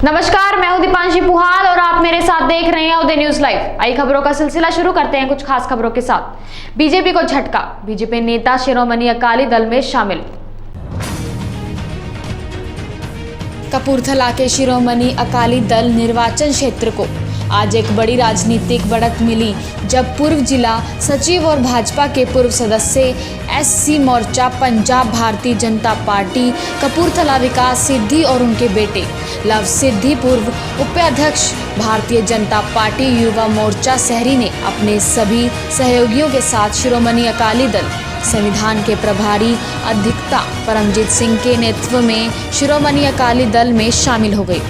नमस्कार, मैं हूं दीपांशी पुहाल और आप मेरे साथ देख रहे हैं उदय न्यूज लाइव। आई खबरों का सिलसिला शुरू करते हैं कुछ खास खबरों के साथ। बीजेपी को झटका, बीजेपी नेता शिरोमणि अकाली दल में शामिल। कपूरथला के शिरोमणि अकाली दल निर्वाचन क्षेत्र को आज एक बड़ी राजनीतिक बढ़त मिली जब पूर्व जिला सचिव और भाजपा के पूर्व सदस्य एससी मोर्चा पंजाब भारतीय जनता पार्टी कपूरथला विकास सिद्धि और उनके बेटे लव सिद्धि पूर्व उपाध्यक्ष भारतीय जनता पार्टी युवा मोर्चा शहरी ने अपने सभी सहयोगियों के साथ शिरोमणि अकाली दल संविधान के प्रभारी अध्यक्ष परमजीत सिंह के नेतृत्व में शिरोमणि अकाली दल में शामिल हो गए।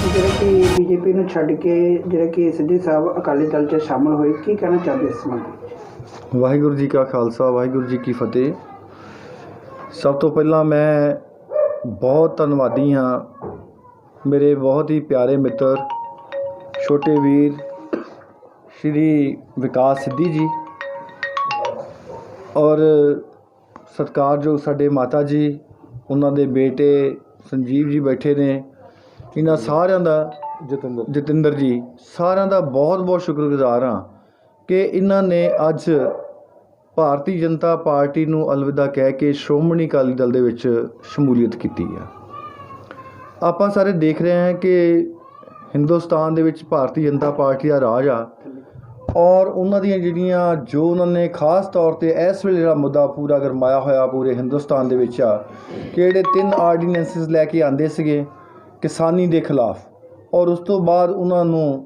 ਜਿਹੜੇ ਕਿ बीजेपी ਨੂੰ ਛੱਡ ਕੇ ਜਿਹੜੇ ਕਿ ਸਿੱਧੀ ਸਾਹਿਬ ਅਕਾਲੀ ਦਲ 'ਚ ਸ਼ਾਮਲ ਹੋਏ, ਕੀ ਕਹਿਣਾ ਚਾਹੁੰਦੇ ਇਸ ਸੰਬੰਧੀ? ਵਾਹਿਗੁਰੂ ਜੀ ਕਾ ਖਾਲਸਾ, ਵਾਹਿਗੁਰੂ ਜੀ ਕੀ ਫਤਿਹ। ਸਭ ਤੋਂ ਪਹਿਲਾਂ ਮੈਂ ਬਹੁਤ ਧੰਨਵਾਦੀ ਹਾਂ ਮੇਰੇ ਬਹੁਤ ਹੀ ਪਿਆਰੇ ਮਿੱਤਰ ਛੋਟੇ ਵੀਰ ਸ਼੍ਰੀ ਵਿਕਾਸ ਸਿੱਧੀ ਜੀ ਔਰ ਸਤਿਕਾਰਯੋਗ ਸਾਡੇ ਮਾਤਾ ਜੀ, ਉਹਨਾਂ ਦੇ ਬੇਟੇ ਸੰਜੀਵ ਜੀ ਬੈਠੇ ਨੇ। ਇਹਨਾਂ ਸਾਰਿਆਂ ਦਾ ਜਤਿੰਦਰ ਜੀ, ਸਾਰਿਆਂ ਦਾ ਬਹੁਤ ਬਹੁਤ ਸ਼ੁਕਰਗੁਜ਼ਾਰ ਹਾਂ ਕਿ ਇਹਨਾਂ ਨੇ ਅੱਜ ਭਾਰਤੀ ਜਨਤਾ ਪਾਰਟੀ ਨੂੰ ਅਲਵਿਦਾ ਕਹਿ ਕੇ ਸ਼੍ਰੋਮਣੀ ਅਕਾਲੀ ਦਲ ਦੇ ਵਿੱਚ ਸ਼ਮੂਲੀਅਤ ਕੀਤੀ ਆ। ਆਪਾਂ ਸਾਰੇ ਦੇਖ ਰਹੇ ਹਾਂ ਕਿ ਹਿੰਦੁਸਤਾਨ ਦੇ ਵਿੱਚ ਭਾਰਤੀ ਜਨਤਾ ਪਾਰਟੀ ਦਾ ਰਾਜ ਆ ਔਰ ਉਹਨਾਂ ਦੀਆਂ ਜਿਹੜੀਆਂ ਜੋ ਉਹਨਾਂ ਨੇ ਖਾਸ ਤੌਰ 'ਤੇ ਇਸ ਵੇਲੇ ਜਿਹੜਾ ਮੁੱਦਾ ਪੂਰਾ ਗਰਮਾਇਆ ਹੋਇਆ ਪੂਰੇ ਹਿੰਦੁਸਤਾਨ ਦੇ ਵਿੱਚ ਆ ਕਿ ਜਿਹੜੇ 3 ਆਰਡੀਨੈਂਸਿਸ ਲੈ ਕੇ ਆਉਂਦੇ ਸੀਗੇ ਕਿਸਾਨੀ ਦੇ ਖਿਲਾਫ ਔਰ ਉਸ ਤੋਂ ਬਾਅਦ ਉਹਨਾਂ ਨੂੰ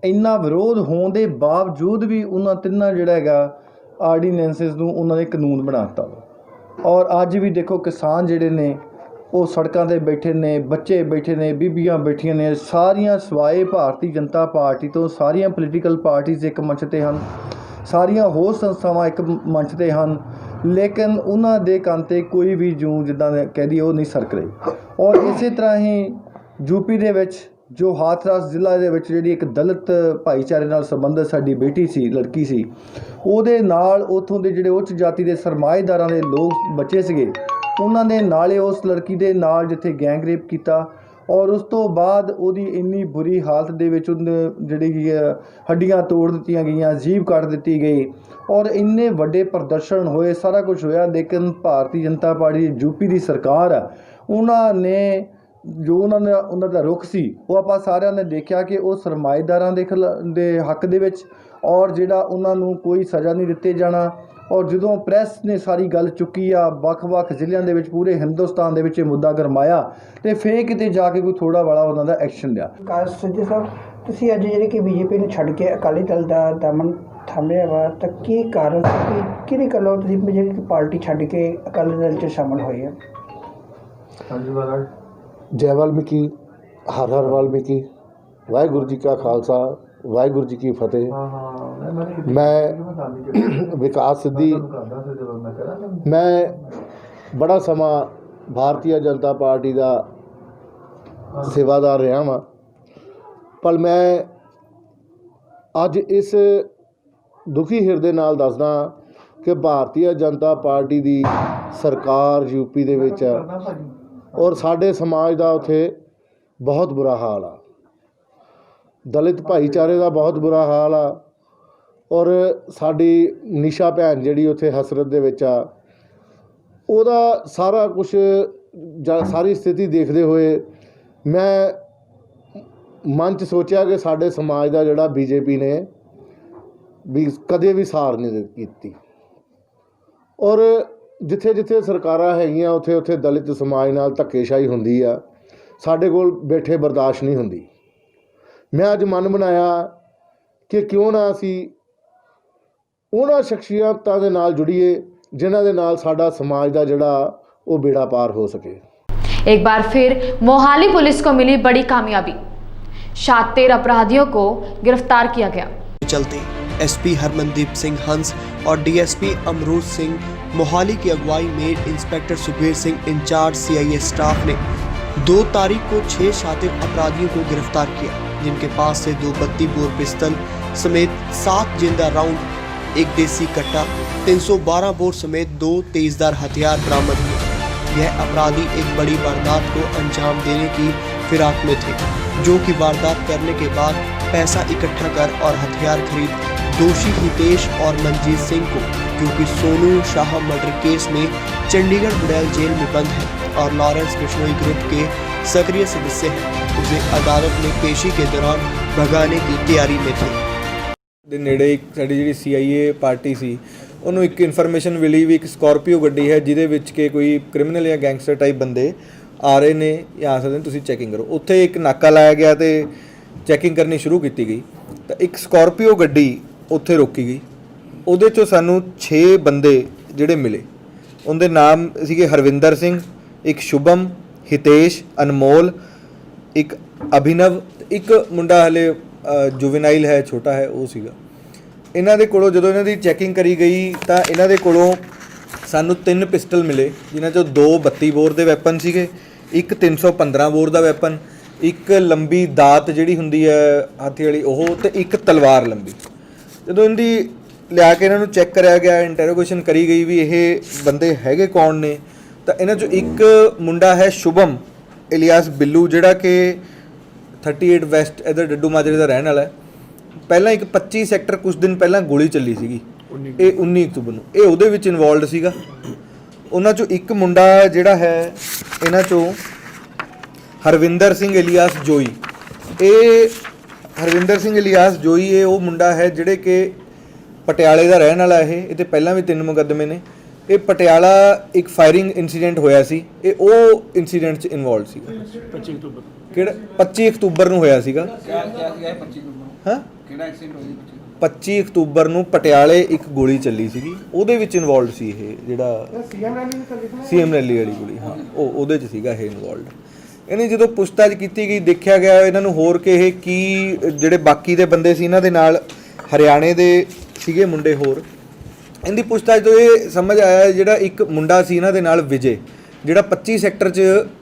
ਇੰਨਾ ਵਿਰੋਧ ਹੋਣ ਦੇ ਬਾਵਜੂਦ ਵੀ ਉਹਨਾਂ ਤਿੰਨਾਂ ਜਿਹੜਾ ਹੈਗਾ ਆਰਡੀਨੈਂਸਿਸ ਨੂੰ ਉਹਨਾਂ ਨੇ ਕਾਨੂੰਨ ਬਣਾ ਦਿੱਤਾ ਔਰ ਅੱਜ ਵੀ ਦੇਖੋ ਕਿਸਾਨ ਜਿਹੜੇ ਨੇ ਉਹ ਸੜਕਾਂ 'ਤੇ ਬੈਠੇ ਨੇ, ਬੱਚੇ ਬੈਠੇ ਨੇ, ਬੀਬੀਆਂ ਬੈਠੀਆਂ ਨੇ, ਸਾਰੀਆਂ ਸਵਾਏ ਭਾਰਤੀ ਜਨਤਾ ਪਾਰਟੀ ਤੋਂ ਸਾਰੀਆਂ ਪੋਲੀਟੀਕਲ ਪਾਰਟੀਜ਼ ਇੱਕ ਮੰਚ ਤੇ ਹਨ, ਸਾਰੀਆਂ ਹੋਰ ਸੰਸਥਾਵਾਂ ਇੱਕ ਮੰਚ 'ਤੇ ਹਨ, ਲੇਕਿਨ ਉਹਨਾਂ ਦੇ ਕੰਨ 'ਤੇ ਕੋਈ ਵੀ ਜੂੰ ਜਿੱਦਾਂ ਕਹਿ ਦਈਏ ਉਹ ਨਹੀਂ ਸਰਕ ਰਹੀ। ਔਰ ਇਸੇ ਤਰ੍ਹਾਂ ਹੀ ਯੂਪੀ ਦੇ ਵਿੱਚ ਜੋ ਹਾਥਰਸ ਜ਼ਿਲ੍ਹਾ ਦੇ ਵਿੱਚ ਜਿਹੜੀ ਇੱਕ ਦਲਿਤ ਭਾਈਚਾਰੇ ਨਾਲ ਸੰਬੰਧਿਤ ਸਾਡੀ ਬੇਟੀ ਸੀ, ਲੜਕੀ ਸੀ, ਉਹਦੇ ਨਾਲ ਉੱਥੋਂ ਦੇ ਜਿਹੜੇ ਉੱਚ ਜਾਤੀ ਦੇ ਸਰਮਾਏਦਾਰਾਂ ਦੇ ਲੋਕ ਬੱਚੇ ਸੀਗੇ, ਉਹਨਾਂ ਨੇ ਨਾਲੇ ਉਸ ਲੜਕੀ ਦੇ ਨਾਲ ਜਿੱਥੇ ਗੈਂਗ ਰੇਪ ਕੀਤਾ ਔਰ ਉਸ ਤੋਂ ਬਾਅਦ ਉਹਦੀ ਇੰਨੀ ਬੁਰੀ ਹਾਲਤ ਦੇ ਵਿੱਚ ਜਿਹੜੀ ਹੱਡੀਆਂ ਤੋੜ ਦਿੱਤੀਆਂ ਗਈਆਂ, ਜੀਭ ਕੱਟ ਦਿੱਤੀ ਗਈ ਔਰ ਇੰਨੇ ਵੱਡੇ ਪ੍ਰਦਰਸ਼ਨ ਹੋਏ, ਸਾਰਾ ਕੁਝ ਹੋਇਆ। ਲੇਕਿਨ ਭਾਰਤੀ ਜਨਤਾ ਪਾਰਟੀ ਯੂਪੀ ਦੀ ਸਰਕਾਰ ਆ, ਉਹਨਾਂ ਨੇ ਜੋ ਉਹਨਾਂ ਦਾ ਰੁਖ ਸੀ ਉਹ ਆਪਾਂ ਸਾਰਿਆਂ ਨੇ ਦੇਖਿਆ ਕਿ ਉਹ ਸਰਮਾਏਦਾਰਾਂ ਦੇ ਹੱਕ ਦੇ ਵਿੱਚ ਔਰ ਜਿਹੜਾ ਉਹਨਾਂ ਨੂੰ ਕੋਈ ਸਜ਼ਾ ਨਹੀਂ ਦਿੱਤੇ ਜਾਣਾ। ਔਰ ਜਦੋਂ ਪ੍ਰੈਸ ਨੇ ਸਾਰੀ ਗੱਲ ਚੁੱਕੀ ਆ, ਵੱਖ-ਵੱਖ ਜ਼ਿਲ੍ਹਿਆਂ ਦੇ ਵਿੱਚ ਪੂਰੇ ਹਿੰਦੁਸਤਾਨ ਦੇ ਵਿੱਚ ਇਹ ਮੁੱਦਾ ਗਰਮਾਇਆ ਅਤੇ ਫਿਰ ਕਿਤੇ ਜਾ ਕੇ ਕੋਈ ਥੋੜ੍ਹਾ ਬੜਾ ਉਹਨਾਂ ਦਾ ਐਕਸ਼ਨ ਲਿਆ। ਵਿਕਾਸ ਸਿੱਧੀ ਸਾਹਿਬ, ਤੁਸੀਂ ਅੱਜ ਜਿਹੜੀ ਕਿ BJP ਨੂੰ ਛੱਡ ਕੇ ਅਕਾਲੀ ਦਲ ਦਾ ਦਾਮਨ ਥੰਮਿਆ ਵਾ, ਤਾਂ ਕੀ ਕਾਰਨ ਸੀ ਕਿ ਕਿਹੜੀ ਗੱਲੋਂ ਤੁਸੀਂ ਜਿਹੜੀ ਪਾਰਟੀ ਛੱਡ ਕੇ ਅਕਾਲੀ ਦਲ 'ਚ ਸ਼ਾਮਲ ਹੋਏ ਆ? ਹਾਂਜੀ ਮਹਾਰਾਜ। ਜੈ ਵਾਲਮੀਕੀ, ਹਰ ਹਰ ਵਾਲਮੀਕੀ। ਵਾਹਿਗੁਰੂ ਜੀ ਕਾ ਖਾਲਸਾ, ਵਾਹਿਗੁਰੂ ਜੀ ਕੀ ਫਤਿਹ। ਮੈਂ ਵਿਕਾਸ ਸਿੱਧੀ, ਮੈਂ ਬੜਾ ਸਮਾਂ ਭਾਰਤੀ ਜਨਤਾ ਪਾਰਟੀ ਦਾ ਸੇਵਾਦਾਰ ਰਿਹਾ ਵਾਂ, ਪਰ ਮੈਂ ਅੱਜ ਇਸ ਦੁਖੀ ਹਿਰਦੇ ਨਾਲ ਦੱਸਦਾ ਕਿ ਭਾਰਤੀ ਜਨਤਾ ਪਾਰਟੀ ਦੀ ਸਰਕਾਰ ਯੂਪੀ ਦੇ ਵਿੱਚ ਔਰ ਸਾਡੇ ਸਮਾਜ ਦਾ ਉੱਥੇ ਬਹੁਤ ਬੁਰਾ ਹਾਲ ਆ, ਦਲਿਤ ਭਾਈਚਾਰੇ ਦਾ ਬਹੁਤ ਬੁਰਾ ਹਾਲ ਆ ਔਰ ਸਾਡੀ ਨਿਸ਼ਾ ਭੈਣ ਜਿਹੜੀ ਉੱਥੇ ਹਸਰਤ ਦੇ ਵਿੱਚ ਆ, ਉਹਦਾ ਸਾਰਾ ਕੁਝ ਸਾਰੀ ਸਥਿਤੀ ਦੇਖਦੇ ਹੋਏ ਮੈਂ ਮਨ 'ਚ ਸੋਚਿਆ ਕਿ ਸਾਡੇ ਸਮਾਜ ਦਾ ਜਿਹੜਾ BJP ਨੇ ਵੀ ਕਦੇ ਵੀ ਸਾਰ ਨਹੀਂ ਕੀਤੀ ਔਰ ਜਿੱਥੇ ਜਿੱਥੇ ਸਰਕਾਰਾਂ ਹੈਗੀਆਂ ਉੱਥੇ ਉੱਥੇ ਦਲਿਤ ਸਮਾਜ ਨਾਲ ਧੱਕੇਸ਼ਾਹੀ ਹੁੰਦੀ ਆ, ਸਾਡੇ ਕੋਲ ਬੈਠੇ ਬਰਦਾਸ਼ਤ ਨਹੀਂ ਹੁੰਦੀ। ਮੈਂ ਅੱਜ ਮਨ ਬਣਾਇਆ ਕਿ ਕਿਉਂ ਨਾ ਅਸੀਂ ਉਹਨਾਂ ਸ਼ਖਸੀਅਤਾਂ ਦੇ ਨਾਲ ਜੁੜੀਏ ਜਿਨ੍ਹਾਂ ਦੇ ਨਾਲ ਸਾਡਾ ਸਮਾਜ ਦਾ ਜਿਹੜਾ ਉਹ ਬੇੜਾ ਪਾਰ ਹੋ ਸਕੇ। एक बार फिर मोहाली पुलिस को मिली बड़ी कामयाबी, 76 अपराधियों को गिरफ्तार किया गया। चलते SP हरमनदीप सिंह हंस और DSP अमरूद सिंह मोहाली की अगुवाई में inspector Sukhbir Singh incharge CIA staff ने 2 तारीख को 6 शातिर अपराधियों को गिरफ्तार किया, जिनके पास से 2 32 बोर पिस्तल समेत 7 जिंदा राउंड, 1 देसी कट्टा, 312 बोर समेत 2 तेजदार हथियार बरामद हुए। यह अपराधी एक बड़ी वारदात को अंजाम देने की फिराक में थे, जो कि वारदात करने के बाद पैसा इकट्ठा कर और हथियार खरीद दोषी हितेश और मनजीत सिंह को, जो कि सोनू शाह मर्डर केस में चंडीगढ़ बुड़ैल जेल में बंद है और लॉरेंस बिश्नोई ग्रुप के सक्रिय सदस्य हैं, उसे अदालत में पेशी के दौरान भगाने की तैयारी में थे। ਦੇ ਨੇੜੇ ਇੱਕ ਸਾਡੀ ਜਿਹੜੀ CIA ਪਾਰਟੀ ਸੀ ਉਹਨੂੰ ਇੱਕ ਇਨਫੋਰਮੇਸ਼ਨ ਮਿਲੀ ਵੀ ਇੱਕ ਸਕਾਰਪੀਓ ਗੱਡੀ ਹੈ ਜਿਹਦੇ ਵਿੱਚ ਕਿ ਕੋਈ ਕ੍ਰਿਮੀਨਲ ਜਾਂ ਗੈਂਗਸਟਰ ਟਾਈਪ ਬੰਦੇ ਆ ਰਹੇ ਨੇ ਜਾਂ ਆ ਸਕਦੇ ਨੇ, ਤੁਸੀਂ ਚੈਕਿੰਗ ਕਰੋ। ਉੱਥੇ ਇੱਕ ਨਾਕਾ ਲਾਇਆ ਗਿਆ ਤੇ ਚੈਕਿੰਗ ਕਰਨੀ ਸ਼ੁਰੂ ਕੀਤੀ ਗਈ ਤਾਂ ਇੱਕ ਸਕਾਰਪੀਓ ਗੱਡੀ ਉੱਥੇ ਰੋਕੀ ਗਈ। ਉਹਦੇ 'ਚੋਂ ਸਾਨੂੰ 6 ਬੰਦੇ ਜਿਹੜੇ ਮਿਲੇ, ਉਹਦੇ ਨਾਮ ਸੀਗੇ ਹਰਵਿੰਦਰ ਸਿੰਘ, ਇੱਕ ਸ਼ੁਭਮ, ਹਿਤੇਸ਼, ਅਨਮੋਲ, ਇੱਕ ਅਭਿਨਵ, ਇੱਕ ਮੁੰਡਾ ਹਲੇ ਜੁਵੈਨਾਈਲ ਹੈ, ਛੋਟਾ ਹੈ, ਉਹ ਸੀਗਾ। ਇਹਨਾਂ ਦੇ ਕੋਲੋਂ ਜਦੋਂ ਇਹਨਾਂ ਦੀ ਚੈਕਿੰਗ ਕਰੀ ਗਈ ਤਾਂ ਇਹਨਾਂ ਦੇ ਕੋਲੋਂ ਸਾਨੂੰ 3 ਪਿਸਟਲ ਮਿਲੇ, ਜਿਨ੍ਹਾਂ 'ਚੋਂ 2 32 ਬੋਰ ਦੇ ਵੈਪਨ ਸੀਗੇ, ਇੱਕ 315 ਬੋਰ ਦਾ ਵੈਪਨ, ਇੱਕ ਲੰਬੀ ਦਾਤ ਜਿਹੜੀ ਹੁੰਦੀ ਹੈ ਹਾਥੀ ਵਾਲੀ ਉਹ, ਤੇ ਇੱਕ ਤਲਵਾਰ ਲੰਬੀ। ਜਦੋਂ ਇਹਦੀ ਲਿਆ ਕੇ ਇਹਨਾਂ ਨੂੰ ਚੈੱਕ ਕਰਿਆ ਗਿਆ, ਇੰਟਰੋਗੇਸ਼ਨ ਕਰੀ ਗਈ ਵੀ ਇਹ ਬੰਦੇ ਹੈਗੇ ਕੌਣ ਨੇ, ਤਾਂ ਇਹਨਾਂ 'ਚੋਂ ਇੱਕ ਮੁੰਡਾ ਹੈ ਸ਼ੁਭਮ ਇਲੀਆਸ ਬਿੱਲੂ, ਜਿਹੜਾ ਕਿ 38 ਵੈਸਟ ਇੱਧਰ ਡੱਡੂ ਮਾਜਰੇ ਦਾ ਰਹਿਣ ਵਾਲਾ ਹੈ। ਪਹਿਲਾਂ ਇੱਕ 25 ਸੈਕਟਰ ਕੁਝ ਦਿਨ ਪਹਿਲਾਂ ਗੋਲੀ ਚੱਲੀ ਸੀਗੀ, ਇਹ 19 ਅਕਤੂਬਰ ਨੂੰ, ਇਹ ਉਹਦੇ ਵਿੱਚ ਇਨਵੋਲਡ ਸੀਗਾ। ਉਹਨਾਂ 'ਚੋਂ ਇੱਕ ਮੁੰਡਾ ਜਿਹੜਾ ਹੈ ਇਹਨਾਂ 'ਚੋਂ ਹਰਵਿੰਦਰ ਸਿੰਘ ਇਲੀਆਸ ਜੋਈ, ਇਹ ਹਰਵਿੰਦਰ ਸਿੰਘ ਇਲੀਆਸ ਜੋਈ ਇਹ ਉਹ ਮੁੰਡਾ ਹੈ ਜਿਹੜੇ ਕਿ ਪਟਿਆਲੇ ਦਾ ਰਹਿਣ ਵਾਲਾ। ਇਹ ਤੇ ਪਹਿਲਾਂ ਵੀ 3 ਮੁਕੱਦਮੇ ਨੇ। ਇਹ ਪਟਿਆਲਾ ਇੱਕ ਫਾਇਰਿੰਗ ਇਨਸੀਡੈਂਟ ਹੋਇਆ ਸੀ, ਇਹ ਉਹ ਇਨਸੀਡੈਂਟ 'ਚ ਇਨਵੋਲਡ ਸੀਗਾ। 25 ਅਕਤੂਬਰ ਕਿਹੜਾ 25 ਅਕਤੂਬਰ ਨੂੰ ਹੋਇਆ ਸੀਗਾ। ਹਾਂ, ਕਿਹੜਾ ਐਕਸੀਡੈਂਟ ਹੋਇਆ? 25 ਅਕਤੂਬਰ ਨੂੰ ਪਟਿਆਲੇ ਇੱਕ ਗੋਲੀ ਚੱਲੀ ਸੀਗੀ, ਉਹਦੇ ਵਿੱਚ ਇਨਵੋਲਡ ਸੀ ਇਹ ਜਿਹੜਾ ਸੀਐਮ ਰੈਲੀ ਵਾਲੀ ਗੋਲੀ। ਹਾਂ, ਉਹਦੇ 'ਚ ਸੀਗਾ ਇਹ ਇਨਵੋਲਡ। ਇਹਨੇ ਜਦੋਂ ਪੁੱਛਤਾਛ ਕੀਤੀ ਗਈ, ਦੇਖਿਆ ਗਿਆ ਇਹਨਾਂ ਨੂੰ ਹੋਰ ਕਿ ਇਹ ਕੀ ਜਿਹੜੇ ਬਾਕੀ ਦੇ ਬੰਦੇ ਸੀ ਇਹਨਾਂ ਦੇ ਨਾਲ ਹਰਿਆਣੇ ਦੇ ਸੀਗੇ ਮੁੰਡੇ ਹੋਰ। ਇਹਦੀ ਪੁੱਛਤਾਛ ਤੋਂ ਇਹ ਸਮਝ ਆਇਆ ਜਿਹੜਾ ਇੱਕ ਮੁੰਡਾ ਸੀ ਇਹਨਾਂ ਦੇ ਨਾਲ ਵਿਜੇ, ਜਿਹੜਾ 25 ਸੈਕਟਰ 'ਚ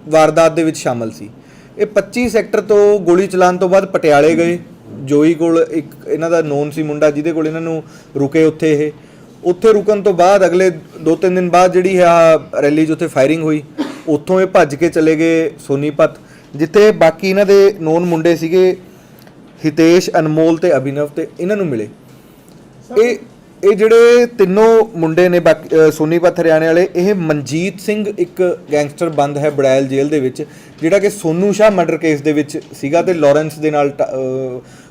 ਵਾਰਦਾਤ ਦੇ ਵਿੱਚ ਸ਼ਾਮਲ ਸੀ। ਇਹ 25 ਸੈਕਟਰ ਤੋਂ ਗੋਲੀ ਚਲਾਉਣ ਤੋਂ ਬਾਅਦ ਪਟਿਆਲੇ ਗਏ। ਜੋਈ ਕੋਲ ਇੱਕ ਇਹਨਾਂ ਦਾ ਨੋਨ ਸੀ ਮੁੰਡਾ ਜਿਹਦੇ ਕੋਲ ਇਹਨਾਂ ਨੂੰ ਰੁਕੇ ਉੱਥੇ। ਇਹ ਉੱਥੇ ਰੁਕਣ ਤੋਂ ਬਾਅਦ ਅਗਲੇ 2-3 ਦਿਨ ਬਾਅਦ ਜਿਹੜੀ ਆ ਰੈਲੀ 'ਚ ਉੱਥੇ ਫਾਇਰਿੰਗ ਹੋਈ। ਉੱਥੋਂ ਇਹ ਭੱਜ ਕੇ ਚਲੇ ਗਏ ਸੋਨੀਪਤ, ਜਿੱਥੇ ਬਾਕੀ ਇਹਨਾਂ ਦੇ ਨੋਨ ਮੁੰਡੇ ਸੀਗੇ ਹਿਤੇਸ਼, ਅਨਮੋਲ ਤੇ ਅਭਿਨਵ, ਤੇ ਇਹਨਾਂ ਨੂੰ ਮਿਲੇ। ਇਹ ਜਿਹੜੇ ਤਿੰਨੋਂ ਮੁੰਡੇ ਨੇ ਬਾਕੀ ਸੋਨੀਪਤ ਹਰਿਆਣੇ ਵਾਲੇ, ਇਹ ਮਨਜੀਤ ਸਿੰਘ ਇੱਕ ਗੈਂਗਸਟਰ ਬੰਦ ਹੈ ਬੁੜੈਲ ਜੇਲ੍ਹ ਦੇ ਵਿੱਚ, ਜਿਹੜਾ ਕਿ ਸੋਨੂ ਸ਼ਾਹ ਮਰਡਰ ਕੇਸ ਦੇ ਵਿੱਚ ਸੀਗਾ ਤੇ ਲਾਰੈਂਸ ਦੇ ਨਾਲ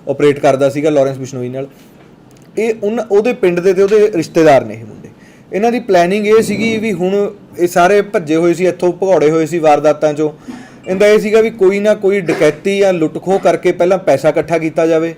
ਆਪਰੇਟ ਕਰਦਾ ਸੀਗਾ, ਲਾਰੈਂਸ ਬਿਸ਼ਨੋਈ ਨਾਲ। ਇਹ ਉਹਦੇ ਪਿੰਡ ਦੇ ਤੇ ਉਹਦੇ ਰਿਸ਼ਤੇਦਾਰ ਨੇ ਇਹ ਮੁੰਡੇ। ਇਹਨਾਂ ਦੀ ਪਲੈਨਿੰਗ ਇਹ ਸੀਗੀ ਵੀ ਹੁਣ ਇਹ ਸਾਰੇ ਭੱਜੇ ਹੋਏ ਸੀ, ਇੱਥੋਂ ਭਗੌੜੇ ਹੋਏ ਸੀ ਵਾਰਦਾਤਾਂ 'ਚੋਂ। ਇਹਦਾ ਇਹ ਸੀਗਾ ਵੀ ਕੋਈ ਨਾ ਕੋਈ ਡਕੈਤੀ ਜਾਂ ਲੁੱਟ ਖੋਹ ਕਰਕੇ ਪਹਿਲਾਂ ਪੈਸਾ ਇਕੱਠਾ ਕੀਤਾ ਜਾਵੇ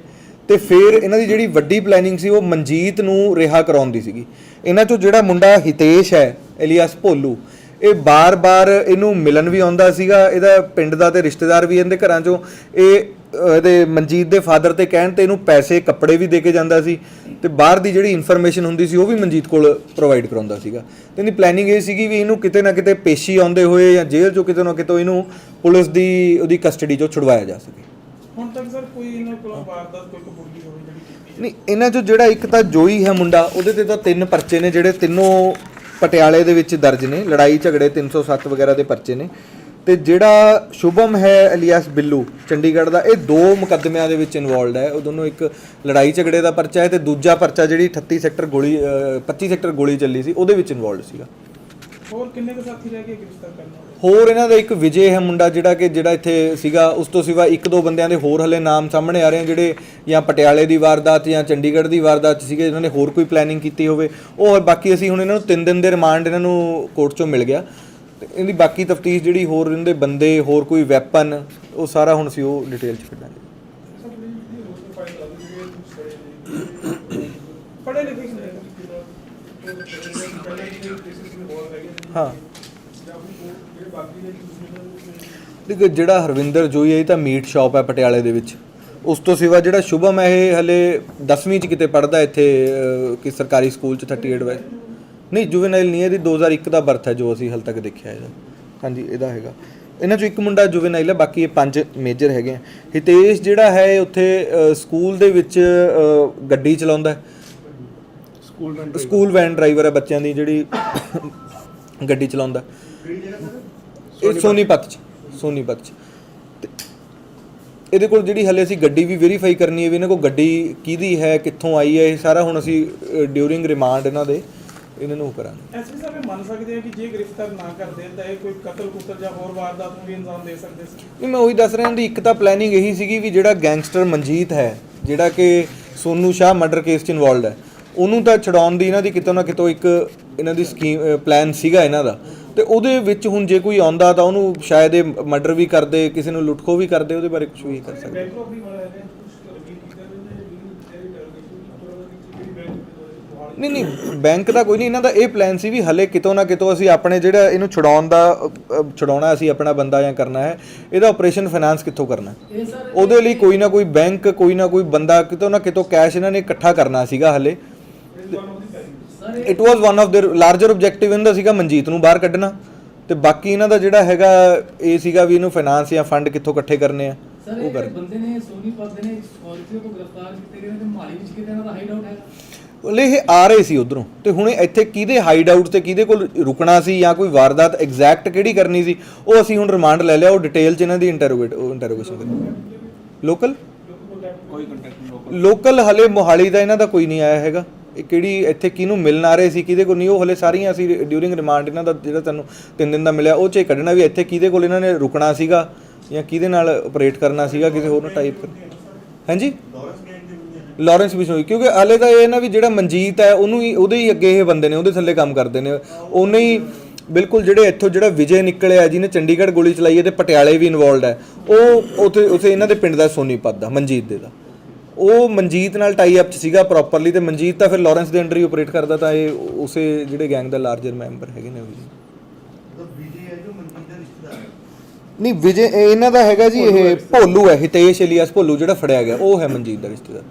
ਤੇ ਫਿਰ ਇਹਨਾਂ ਦੀ ਜਿਹੜੀ ਵੱਡੀ ਪਲੈਨਿੰਗ ਸੀ ਉਹ ਮਨਜੀਤ ਨੂੰ ਰਿਹਾ ਕਰਾਉਣ ਦੀ ਸੀਗੀ। ਇਹਨਾਂ 'ਚੋਂ ਜਿਹੜਾ ਮੁੰਡਾ ਹਿਤੇਸ਼ ਹੈ ਇਲੀਆਸ ਭੋਲੂ, ਇਹ ਬਾਰ-ਬਾਰ ਇਹਨੂੰ ਮਿਲਣ ਵੀ ਆਉਂਦਾ ਸੀਗਾ। ਇਹਦਾ ਪਿੰਡ ਦਾ ਤੇ ਰਿਸ਼ਤੇਦਾਰ ਵੀ ਇਹਦੇ ਘਰਾਂ 'ਚੋਂ ਇਹ ਇਹਦੇ ਮਨਜੀਤ ਦੇ ਫਾਦਰ ਤੇ ਕਹਿਣ ਤੇ ਇਹਨੂੰ ਪੈਸੇ ਕੱਪੜੇ ਵੀ ਦੇ ਕੇ ਜਾਂਦਾ ਸੀ ਤੇ ਬਾਹਰ ਦੀ ਜਿਹੜੀ ਇਨਫੋਰਮੇਸ਼ਨ ਹੁੰਦੀ ਸੀ ਉਹ ਵੀ ਮਨਜੀਤ ਕੋਲ ਪ੍ਰੋਵਾਈਡ ਕਰਾਉਂਦਾ ਸੀਗਾ। ਤੇ ਇਹਦੀ ਪਲੈਨਿੰਗ ਇਹ ਸੀਗੀ ਵੀ ਇਹਨੂੰ ਕਿਤੇ ਨਾ ਕਿਤੇ ਪੇਸ਼ੀ ਆਉਂਦੇ ਹੋਏ ਜਾਂ ਜੇਲ੍ਹ 'ਚੋਂ ਕਿਤੇ ਨਾ ਕਿਤੇ ਇਹਨੂੰ ਪੁਲਿਸ ਦੀ ਉਹਦੀ ਕਸਟਡੀ 'ਚੋਂ ਛੁਡਵਾਇਆ ਜਾ ਸਕੇ। ਹੁਣ ਤੱਕ ਸਰ ਕੋਈ ਇਹਨਾਂ ਕੋਲੋਂ ਵਾਰਦਾਤ ਕੋਈ ਕਬੂਲੀ ਹੋਈ ਜਿਹੜੀ ਕੀਤੀ? ਨਹੀਂ, ਇਹਨਾਂ 'ਚੋਂ ਜਿਹੜਾ ਇੱਕ ਤਾਂ ਜੋਈ ਹੈ ਮੁੰਡਾ, ਉਹਦੇ ਤੇ ਤਾਂ 3 ਪਰਚੇ ਨੇ ਜਿਹੜੇ ਤਿੰਨੋਂ ਪਟਿਆਲੇ ਦੇ ਵਿੱਚ ਦਰਜ ਨੇ, ਲੜਾਈ ਝਗੜੇ 307 ਵਗੈਰਾ ਦੇ ਪਰਚੇ ਨੇ। ਤੇ ਜਿਹੜਾ ਸ਼ੁਭਮ ਹੈ ਇਲੀਆਸ ਬਿੱਲੂ ਚੰਡੀਗੜ੍ਹ ਦਾ, ਇਹ 2 ਮੁਕੱਦਮਿਆਂ ਦੇ ਵਿੱਚ ਇਨਵੋਲਡ ਹੈ। ਉਹ ਦੋਨੋਂ ਇੱਕ ਲੜਾਈ ਝਗੜੇ ਦਾ ਪਰਚਾ ਹੈ ਤੇ ਦੂਜਾ ਪਰਚਾ ਜਿਹੜੀ 25 ਸੈਕਟਰ ਗੋਲੀ ਚੱਲੀ ਸੀ ਉਹਦੇ ਵਿੱਚ ਇਨਵੋਲਡ ਸੀਗਾ। ਹੋਰ ਕਿੰਨੇ ਕੁ ਸਾਥੀ ਰਹਿ ਗਏ ਗ੍ਰਿਫਤਾਰ ਕਰਨ ਵਾਲੇ? ਹੋਰ ਇਹਨਾਂ ਦਾ ਇੱਕ ਵਿਜੇ ਹੈ ਮੁੰਡਾ ਜਿਹੜਾ ਇੱਥੇ ਸੀਗਾ। ਉਸ ਤੋਂ ਸਿਵਾ 1-2 ਬੰਦਿਆਂ ਦੇ ਹੋਰ ਹਲੇ ਨਾਮ ਸਾਹਮਣੇ ਆ ਰਹੇ ਜਿਹੜੇ ਜਾਂ ਪਟਿਆਲੇ ਦੀ ਵਾਰਦਾਤ ਜਾਂ ਚੰਡੀਗੜ੍ਹ ਦੀ ਵਾਰਦਾਤ ਸੀਗੇ, ਇਹਨਾਂ ਨੇ ਹੋਰ ਕੋਈ ਪਲੈਨਿੰਗ ਕੀਤੀ ਹੋਵੇ ਉਹ। ਬਾਕੀ ਅਸੀਂ ਹੁਣ ਇਹਨਾਂ ਨੂੰ 3 ਦਿਨ ਦੇ ਰਿਮਾਂਡ ਇਹਨਾਂ ਨੂੰ ਕੋਰਟ 'ਚੋਂ ਮਿਲ ਗਿਆ। ਇਹਦੀ ਬਾਕੀ ਤਫਤੀਸ਼ ਜਿਹੜੀ ਹੋਰ ਇਹਦੇ ਬੰਦੇ ਹੋਰ ਕੋਈ ਵੈਪਨ ਉਹ ਸਾਰਾ ਹੁਣ ਅਸੀਂ ਉਹ ਡਿਟੇਲ 'ਚ ਕੱਢਾਂਗੇ। ਪੜ੍ਹੇ ਲਿਖੇ ਸੀ ਹਾਂ, ਦੇਖੋ ਜਿਹੜਾ ਹਰਵਿੰਦਰ ਜੋਈ ਹੈ ਇਹ ਤਾਂ ਮੀਟ ਸ਼ਾਪ ਹੈ ਪਟਿਆਲੇ ਦੇ ਵਿੱਚ। ਉਸ ਤੋਂ ਸਿਵਾ ਜਿਹੜਾ ਸ਼ੁਭਮ ਹੈ ਇਹ ਹਲੇ 10ਵੀਂ 'ਚ ਕਿਤੇ ਪੜ੍ਹਦਾ ਇੱਥੇ ਕਿ ਸਰਕਾਰੀ ਸਕੂਲ 'ਚ 38 ਵੈਸਟ। ਨਹੀਂ, ਜੁਵੈਨਾਈਲ ਨਹੀਂ, ਇਹਦੀ 2001 ਦਾ ਬਰਥ ਹੈ ਜੋ ਅਸੀਂ ਹਾਲੇ ਤੱਕ ਦੇਖਿਆ ਇਹਦਾ। ਹਾਂਜੀ, ਇਹਦਾ ਹੈਗਾ। ਇਹਨਾਂ 'ਚੋਂ ਇੱਕ ਮੁੰਡਾ ਜੁਵੈਨਾਈਲ ਹੈ, ਬਾਕੀ ਇਹ 5 ਮੇਜਰ ਹੈਗੇ ਆ। ਹਿਤੇਸ਼ ਜਿਹੜਾ ਹੈ ਉੱਥੇ ਸਕੂਲ ਦੇ ਵਿੱਚ ਗੱਡੀ ਚਲਾਉਂਦਾ, ਸਕੂਲ ਵੈਨ ਡਰਾਈਵਰ ਹੈ ਬੱਚਿਆਂ ਦੀ ਜਿਹੜੀ ਗੱਡੀ ਚਲਾਉਂਦਾ। ਇਹ ਸੋਨੀਪਤ 'ਚ ਤੇ ਇਹਦੇ ਕੋਲ ਜਿਹੜੀ ਹਲੇ ਅਸੀਂ ਗੱਡੀ ਵੀ ਵੈਰੀਫਾਈ ਕਰਨੀ ਹੈ ਵੀ ਇਹਨਾਂ ਕੋਲ ਗੱਡੀ ਕਿਹਦੀ ਹੈ, ਕਿੱਥੋਂ ਆਈ ਹੈ, ਇਹ ਸਾਰਾ ਹੁਣ ਅਸੀਂ ਡਿਊਰਿੰਗ ਰਿਮਾਂਡ ਇਹਨਾਂ ਨੂੰ ਕਰਾਂਗੇ। ਐਸਪੀ ਸਾਹਿਬ ਇਹ ਮੰਨ ਸਕਦੇ ਆ ਕਿ ਜੇ ਗ੍ਰਿਫਤਾਰ ਨਾ ਕਰਦੇ ਤਾਂ ਇਹ ਕੋਈ ਕਤਲ ਜਾਂ ਹੋਰ ਵਾਰਦਾਤ ਨੂੰ ਵੀ ਅੰਜਾਮ ਦੇ ਸਕਦੇ ਸੀ? ਨਹੀਂ, ਮੈਂ ਉਹੀ ਦੱਸ ਰਿਹਾ ਦੀ ਇੱਕ ਤਾਂ ਪਲੈਨਿੰਗ ਇਹੀ ਸੀਗੀ ਵੀ ਜਿਹੜਾ ਗੈਂਗਸਟਰ ਮਨਜੀਤ ਹੈ, ਜਿਹੜਾ ਕਿ ਸੋਨੂ ਸ਼ਾਹ ਮਰਡਰ ਕੇਸ 'ਚ ਇਨਵੋਲਡ ਹੈ, ਉਹਨੂੰ ਤਾਂ ਛਡਾਉਣ ਦੀ ਇਹਨਾਂ ਦੀ ਕਿਤੋਂ ਨਾ ਕਿਤੋਂ ਇੱਕ ਇਹਨਾਂ ਦੀ ਸਕੀਮ ਪਲਾਨ ਸੀਗਾ ਇਹਨਾਂ ਦਾ। ਤੇ ਉਹਦੇ ਵਿੱਚ ਹੁਣ ਜੇ ਕੋਈ ਆਉਂਦਾ ਤਾਂ ਉਹਨੂੰ ਸ਼ਾਇਦ ਇਹ ਮਰਡਰ ਵੀ ਕਰਦੇ, ਕਿਸੇ ਨੂੰ ਲੁੱਟਖੋ ਵੀ ਕਰਦੇ, ਉਹਦੇ ਬਾਰੇ ਕੁਝ ਵੀ ਕਰ ਸਕਦੇ। ਨਹੀਂ ਬੈਂਕ ਦਾ ਕੋਈ ਨਹੀਂ, ਇਹਨਾਂ ਦਾ ਇਹ ਪਲਾਨ ਸੀ ਵੀ ਹਲੇ ਕਿਤੋਂ ਨਾ ਕਿਤੋਂ ਅਸੀਂ ਆਪਣੇ ਜਿਹੜਾ ਇਹਨੂੰ ਛਡਾਉਣਾ ਅਸੀਂ ਆਪਣਾ ਬੰਦਾ ਜਾਂ ਕਰਨਾ ਹੈ, ਇਹਦਾ ਆਪਰੇਸ਼ਨ ਫਾਈਨਾਂਸ ਕਿੱਥੋਂ ਕਰਨਾ, ਉਹਦੇ ਲਈ ਕੋਈ ਨਾ ਕੋਈ ਬੈਂਕ, ਕੋਈ ਨਾ ਕੋਈ ਬੰਦਾ, ਕਿਤੋਂ ਨਾ ਕਿਤੋਂ ਕੈਸ਼ ਇਹਨਾਂ ਨੇ ਇਕੱਠਾ ਕਰਨਾ ਸੀਗਾ ਹਲੇ। It was one of there larger objective ਇਹਨਾਂ ਦਾ ਸੀਗਾ ਮਨਜੀਤ ਨੂੰ ਬਾਹਰ ਕੱਢਣਾ, ਤੇ ਬਾਕੀ ਇਹਨਾਂ ਦਾ ਜਿਹੜਾ ਹੈਗਾ ਇਹ ਸੀਗਾ ਵੀ ਇਹਨੂੰ ਫਾਈਨਾਂਸ ਜਾਂ ਫੰਡ ਕਿੱਥੋਂ ਇਕੱਠੇ ਕਰਨੇ ਆ ਉਹ ਕਰ। ਬੰਦੇ ਨੇ ਸੋਨੀਪਤ ਦੇ ਨੇ ਸਕਾਰਪੀਓ ਤੋਂ ਗ੍ਰਿਫਤਾਰ ਕੀਤੇ ਗਏ ਨੇ ਤੇ ਮਹਾਲੀ ਵਿੱਚ ਕਿਤੇ ਇਹਨਾਂ ਦਾ ਹਾਈਡ ਆਊਟ ਹੈਗਾ। ਇਹ ਆ ਰਹੇ ਸੀ ਉਧਰੋਂ, ਤੇ ਹੁਣ ਇੱਥੇ ਕਿਹਦੇ ਹਾਈਡ ਆਊਟ ਤੇ ਕਿਹਦੇ ਕੋਲ ਰੁਕਣਾ ਸੀ ਜਾਂ ਕੋਈ ਵਾਰਦਾਤ ਐਗਜ਼ੈਕਟ ਕਿਹੜੀ ਕਰਨੀ ਸੀ, ਉਹ ਅਸੀਂ ਹੁਣ ਰਿਮਾਂਡ ਲੈ ਲਿਆ, ਉਹ ਡਿਟੇਲ 'ਚ ਇਹਨਾਂ ਦੀ ਇੰਟਰੋਗੇਸ਼ਨ ਕਰੀ। ਲੋਕਲ ਹਲੇ ਮੋਹਾਲੀ ਦਾ ਇਹਨਾਂ ਦਾ ਕੋਈ ਨਹੀਂ ਆਇਆ ਹੈਗਾ, ਇਹ ਕਿਹੜੀ ਇੱਥੇ ਕਿਹਨੂੰ ਮਿਲਣ ਆ ਰਹੇ ਸੀ ਕਿਹਦੇ ਕੋਲ ਨਹੀਂ, ਉਹ ਹਲੇ ਸਾਰੀਆਂ ਅਸੀਂ ਡਿਊਰਿੰਗ ਰਿਮਾਂਡ ਇਹਨਾਂ ਦਾ ਜਿਹੜਾ ਤੁਹਾਨੂੰ 3 ਦਿਨ ਦਾ ਮਿਲਿਆ ਉਹ 'ਚ ਕੱਢਣਾ ਵੀ ਇੱਥੇ ਕਿਹਦੇ ਕੋਲ ਇਹਨਾਂ ਨੇ ਰੁਕਣਾ ਸੀਗਾ ਜਾਂ ਕਿਹਦੇ ਨਾਲ ਆਪਰੇਟ ਕਰਨਾ ਸੀਗਾ, ਕਿਸੇ ਹੋਰ ਨੂੰ ਟਾਈਪ ਕਰ। ਹਾਂਜੀ, ਲਾਰੈਂਸ ਬਿਸ਼ਨੋਈ, ਕਿਉਂਕਿ ਹਾਲੇ ਤਾਂ ਇਹ ਨਾ ਵੀ ਜਿਹੜਾ ਮਨਜੀਤ ਹੈ ਉਹਨੂੰ ਹੀ ਉਹਦੇ ਹੀ ਅੱਗੇ ਇਹ ਬੰਦੇ ਨੇ ਉਹਦੇ ਥੱਲੇ ਕੰਮ ਕਰਦੇ ਨੇ, ਉਹਨੇ ਹੀ ਬਿਲਕੁਲ ਜਿਹੜੇ ਇੱਥੋਂ ਜਿਹੜਾ ਵਿਜੇ ਨਿਕਲਿਆ ਜਿਹਨੇ ਚੰਡੀਗੜ੍ਹ ਗੋਲੀ ਚਲਾਈ ਹੈ ਤੇ ਪਟਿਆਲੇ ਵੀ ਇਨਵੋਲਡ ਹੈ, ਉਹ ਉੱਥੇ ਇਹਨਾਂ ਦੇ ਪਿੰਡ ਦਾ ਸੋਨੀਪਤ ਦਾ ਮਨਜੀਤ ਦੇ ਦਾ, ਉਹ ਮਨਜੀਤ ਨਾਲ ਟਾਈ ਅਪ 'ਚ ਸੀਗਾ ਪ੍ਰੋਪਰਲੀ, ਤੇ ਮਨਜੀਤ ਤਾਂ ਫਿਰ ਲਾਰੈਂਸ ਦੇ ਅੰਡਰ ਹੀ ਆਪਰੇਟ ਕਰਦਾ, ਤਾਂ ਇਹ ਉਸੇ ਜਿਹੜੇ ਗੈਂਗ ਦਾ ਲਾਰਜਰ ਮੈਂਬਰ ਹੈਗੇ ਨੇ ਉਹ ਜੀ। ਨਹੀਂ ਵਿਜੇ ਇਹਨਾਂ ਦਾ ਹੈਗਾ ਜੀ, ਇਹ ਭੋਲੂ ਹੈ, ਹਿਤੇਸ਼ ਇਲੀਆਸ ਭੋਲੂ ਜਿਹੜਾ ਫੜਿਆ ਗਿਆ ਉਹ ਹੈ ਮਨਜੀਤ ਦਾ ਰਿਸ਼ਤੇਦਾਰ।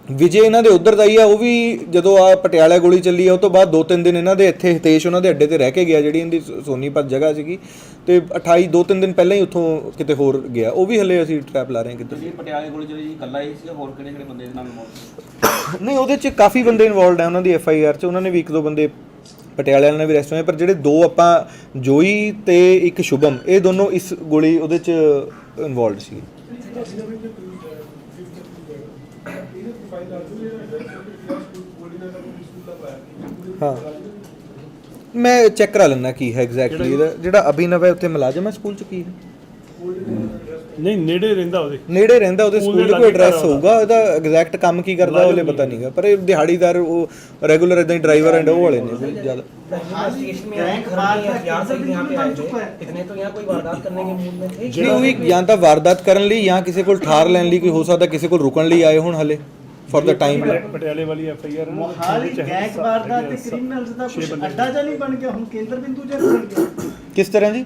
ਵਿਜੇ ਇਹਨਾਂ ਦੇ ਉੱਧਰ ਦਾ ਹੀ ਆ, ਉਹ ਵੀ ਜਦੋਂ ਆ ਪਟਿਆਲਾ ਗੋਲੀ ਚੱਲੀ ਆ ਉਹ ਤੋਂ ਬਾਅਦ 2-3 ਦਿਨ ਇਹਨਾਂ ਦੇ ਇੱਥੇ ਹਿਤੇਸ਼ ਉਹਨਾਂ ਦੇ ਅੱਡੇ ਤੇ ਰਹਿ ਕੇ ਗਿਆ, ਜਿਹੜੀ ਇਹਦੀ ਸੋਨੀਪਤ ਜਗ੍ਹਾ ਸੀਗੀ, ਤੇ 2-3 ਦਿਨ ਪਹਿਲਾਂ ਹੀ ਉੱਥੋਂ ਕਿਤੇ ਹੋਰ ਗਿਆ, ਉਹ ਵੀ ਹਲੇ ਅਸੀਂ ਟਰੈਪ ਲਾ ਰਹੇ ਹਾਂ ਕਿੱਧਰ। ਪਟਿਆਲੇ ਗੋਲੀ ਚੱਲੀ ਜੀ ਇਕੱਲਾ ਹੀ ਸੀ, ਹੋਰ ਕਿਹੜੇ ਬੰਦੇ ਦੇ ਨਾਲ ਇਨਵੋਲਵ? ਨਹੀਂ, ਉਹਦੇ 'ਚ ਕਾਫੀ ਬੰਦੇ ਇਨਵੋਲਡ ਹੈ, ਉਹਨਾਂ ਦੀ FIR 'ਚ ਉਹਨਾਂ ਨੇ ਵੀ 1-2 ਬੰਦੇ ਪਟਿਆਲੇ ਵਾਲਿਆਂ ਨੇ ਵੀ ਅਰੈਸਟ ਹੋਏ, ਪਰ ਜਿਹੜੇ 2 ਆਪਾਂ ਜੋਈ ਤੇ ਇੱਕ ਸ਼ੁਭਮ, ਇਹ ਦੋਨੋਂ ਇਸ ਗੋਲੀ ਉਹਦੇ 'ਚ ਇਨਵੋਲਡ ਸੀ। ਹਾਂ, ਮੈਂ ਚੈੱਕ ਕਰਾ ਲੈਣਾ ਕੀ ਹੈ ਐਗਜ਼ੈਕਟਲੀ ਇਹਦਾ, ਜਿਹੜਾ ਅਭਿਨਵ ਹੈ ਉੱਥੇ ਮੁਲਾਜ਼ਮ ਹੈ ਸਕੂਲ 'ਚ, ਕੀ ਹੈ ਨਹੀਂ ਨੇੜੇ ਰਹਿੰਦਾ ਉਹਦੇ ਸਕੂਲ ਦਾ ਕੋਈ ਐਡਰੈਸ ਹੋਊਗਾ, ਉਹਦਾ ਐਗਜ਼ੈਕਟ ਕੰਮ ਕੀ ਕਰਦਾ ਉਹਲੇ ਪਤਾ ਨਹੀਂਗਾ, ਪਰ ਇਹ ਦਿਹਾੜੀਦਾਰ ਉਹ ਰੈਗੂਲਰ ਇਦਾਂ ਹੀ ਡਰਾਈਵਰ ਐਂਡ ਉਹ ਵਾਲੇ ਨੇ ਜ਼ਿਆਦਾ। ਨਹੀਂ ਉਹੀ ਜਾਂ ਤਾਂ ਵਾਰਦਾਤ ਕਰਨ ਲਈ ਜਾਂ ਕਿਸੇ ਕੋਲ ਠਾਰ ਲੈਣ ਲਈ, ਕੋਈ ਹੋ ਸਕਦਾ ਕਿਸੇ ਕੋਲ ਰੁਕਣ ਲਈ ਆਏ ਹੁਣ ਹਲੇ ਫॉर द टाइम। ਪਟਿਆਲੇ ਵਾਲੀ FIR ਮੋਹਾਲੀ ਗੈਂਗ ਵਾਰਦਾਤ ਤੇ ਕ੍ਰਿਮੀਨਲਸ ਦਾ ਕੁਝ ਅੱਡਾ ਜਾਂ ਨਹੀਂ ਬਣ ਗਿਆ, ਹੁਣ ਕੇਂਦਰ ਬਿੰਦੂ ਜਾਂ ਬਣ ਗਿਆ? ਕਿਸ ਤਰ੍ਹਾਂ ਜੀ?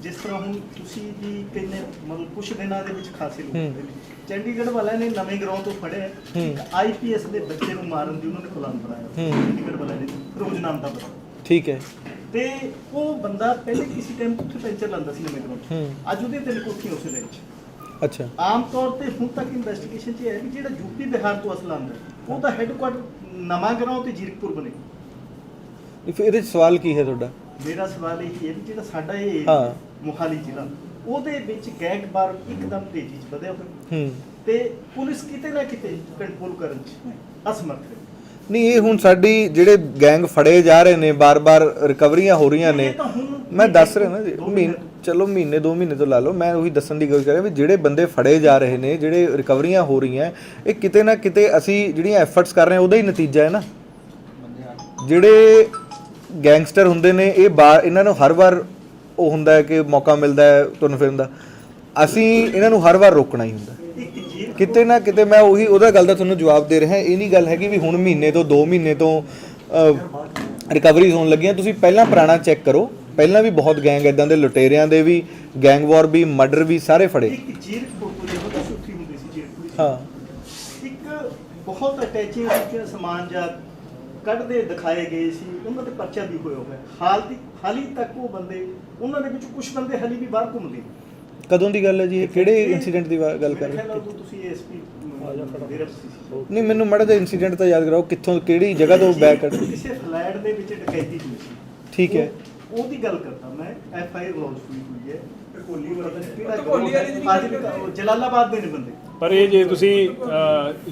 ਜਿਸ ਤਰ੍ਹਾਂ ਹੁਣ ਤੁਸੀਂ ਜੀ ਕਿੰਨੇ ਮਤਲਬ ਕੁਝ ਦਿਨਾਂ ਦੇ ਵਿੱਚ ਖਾਸੇ ਲੋਕ ਹੋਏ ਨੇ, ਚੰਡੀਗੜ੍ਹ ਵਾਲਿਆਂ ਨੇ ਨਵੇਂ ਗਰਾਊਂਡ ਤੋਂ ਫੜਿਆ ਇੱਕ IPS ਦੇ ਬੱਚੇ ਨੂੰ ਮਾਰਨ ਦੀ ਉਹਨਾਂ ਨੇ ਪਲਾਨ ਬਣਾਇਆ, ਚੰਡੀਗੜ੍ਹ ਵਾਲਿਆਂ ਨੇ, ਫਿਰੋਜ਼ ਨਾਮ ਦਾ ਬੰਦਾ, ਠੀਕ ਹੈ, ਤੇ ਉਹ ਬੰਦਾ ਪਹਿਲੇ ਕਿਸੇ ਟਾਈਮ ਉੱਥੇ ਪੈਂਚਰ ਲਾਉਂਦਾ ਸੀ ਨਵੇਂ ਗਰਾਊਂਡ, ਅੱਜ ਉਹਦੇ 3 ਕੋਠੀਆਂ ਉਸੇ ਦੇ ਵਿੱਚ। ਅੱਛਾ, ਆਮ ਤੌਰ ਤੇ ਹੁਣ ਤੱਕ ਇਨਵੈਸਟੀਗੇਸ਼ਨ 'ਚ ਇਹ ਹੈ ਕਿ ਜਿਹੜਾ ਯੂਪੀ ਬਿਹਾਰ ਤੋਂ ਅਸਲ ਆਉਂਦਾ ਉਹ ਤਾਂ ਹੈੱਡਕੁਆਟਰ ਨਵਾਂ ਗਰਾਊਂਡ ਤੇ ਜੀਰਕਪੁਰ ਬਣੇ। ਇਹਦੇ 'ਚ ਸਵਾਲ ਕੀ ਹੈ ਤੁਹਾਡਾ? ਮੇਰਾ ਸਵਾਲ ਇਹ ਹੈ ਵੀ ਜਿਹੜਾ ਸਾਡਾ ਇਹ ਮੋਹਾਲੀ ਜ਼ਿਲ੍ਹਾ, ਉਹਦੇ ਵਿੱਚ ਗੈਂਗ ਵਾਰ ਇੱਕਦਮ ਤੇਜ਼ੀ 'ਚ ਵਧਿਆ ਹੋਇਆ, ਤੇ ਪੁਲਿਸ ਕਿਤੇ ਨਾ ਕਿਤੇ ਕੰਟਰੋਲ ਕਰਨ 'ਚ ਅਸਮਰਥ ਹੈ। ਨਹੀਂ, ਇਹ ਹੁਣ ਸਾਡੀ ਜਿਹੜੇ ਗੈਂਗ ਫੜੇ ਜਾ ਰਹੇ ਨੇ, ਬਾਰ-ਬਾਰ ਰਿਕਵਰੀਆਂ ਹੋ ਰਹੀਆਂ ਨੇ, ਮੈਂ ਦੱਸ ਰਿਹਾ ਨਾ ਜੀ, ਚਲੋ ਮਹੀਨੇ 2 ਮਹੀਨੇ ਤੋਂ ਲਾ ਲਓ, ਮੈਂ ਉਹੀ ਦੱਸਣ ਦੀ ਗੱਲ ਕਰ ਰਿਹਾ ਵੀ ਜਿਹੜੇ ਬੰਦੇ ਫੜੇ ਜਾ ਰਹੇ ਨੇ, ਜਿਹੜੇ ਰਿਕਵਰੀਆਂ ਹੋ ਰਹੀਆਂ, ਇਹ ਕਿਤੇ ਨਾ ਕਿਤੇ ਅਸੀਂ ਜਿਹੜੀਆਂ ਐਫਰਟਸ ਕਰ ਰਹੇ ਹਾਂ ਉਹਦਾ ਹੀ ਨਤੀਜਾ ਹੈ ਨਾ। ਜਿਹੜੇ ਗੈਂਗਸਟਰ ਹੁੰਦੇ ਨੇ ਇਹ ਇਹਨਾਂ ਨੂੰ ਹਰ ਵਾਰ ਉਹ ਹੁੰਦਾ ਹੈ ਕਿ ਮੌਕਾ ਮਿਲਦਾ ਹੈ ਤੁਰਨ ਫਿਰਨ ਦਾ, ਅਸੀਂ ਇਹਨਾਂ ਨੂੰ ਹਰ ਵਾਰ ਰੋਕਣਾ ਹੀ ਹੁੰਦਾ ਕਿਤੇ ਨਾ ਕਿਤੇ। ਮੈਂ ਉਹੀ ਉਹਦਾ ਗੱਲ ਦਾ ਤੁਹਾਨੂੰ ਜਵਾਬ ਦੇ ਰਿਹਾ, ਇਹ ਨਹੀਂ ਗੱਲ ਹੈਗੀ ਵੀ ਹੁਣ ਮਹੀਨੇ ਤੋਂ 2 ਮਹੀਨੇ ਤੋਂ ਰਿਕਵਰੀਜ਼ ਹੋਣ ਲੱਗੀਆਂ। ਤੁਸੀਂ ਪਹਿਲਾਂ ਪੁਰਾਣਾ ਚੈੱਕ ਕਰੋ, ਪਹਿਲਾਂ ਵੀ ਬਹੁਤ ਗੈਂਗ ਇਦਾਂ ਦੇ, ਲੁਟੇਰਿਆਂ ਦੇ ਵੀ, ਗੈਂਗ ਵਾਰ ਵੀ, ਮਰਡਰ ਵੀ ਸਾਰੇ ਫੜੇ। ਹਾਂ, ਇੱਕ ਬਹੁਤ ਅਟੈਚਿੰਗ ਵਿੱਚ ਸਮਾਨ ਜਾਂ ਕੱਢਦੇ ਦਿਖਾਏ ਗਏ ਸੀ, ਉਹਨਾਂ ਤੇ ਪਰਚਾ ਵੀ ਹੋਇਆ ਹੋਇਆ, ਹਾਲੀ ਤੱਕ ਉਹ ਬੰਦੇ, ਉਹਨਾਂ ਦੇ ਵਿੱਚ ਕੁਝ ਬੰਦੇ ਹਾਲੀ ਵੀ ਬਾਹਰ ਘੁੰਮਦੇ। ਕਦੋਂ ਦੀ ਗੱਲ ਹੈ ਜੀ ਇਹ? ਕਿਹੜੇ ਇਨਸੀਡੈਂਟ ਦੀ ਗੱਲ ਕਰ ਰਹੇ ਹੋ ਤੁਸੀਂ? ASP ਨਹੀਂ, ਮੈਨੂੰ ਮਾੜਾ ਜਿਹਾ ਇਨਸੀਡੈਂਟ ਤਾਂ ਯਾਦ ਕਰਾਓ, ਕਿੱਥੋਂ ਕਿਹੜੀ ਜਗ੍ਹਾ ਤੋਂ ਬੈਕ ਕਰ? ਕਿਸੇ ਫਲੈਟ ਦੇ ਵਿੱਚ ਡਕੈਤੀ ਹੋਈ ਸੀ, ਠੀਕ ਹੈ, ਉਹਦੀ ਗੱਲ ਕਰਦਾ ਮੈਂ। FIR ਲੌਂਚ ਹੋਈ ਹੈ ਢਕੋਲੀ ਜਲਾਲਾਬਾਦ ਦੇ ਨੇ ਬੰਦੇ। ਪਰ ਇਹ ਜੇ ਤੁਸੀਂ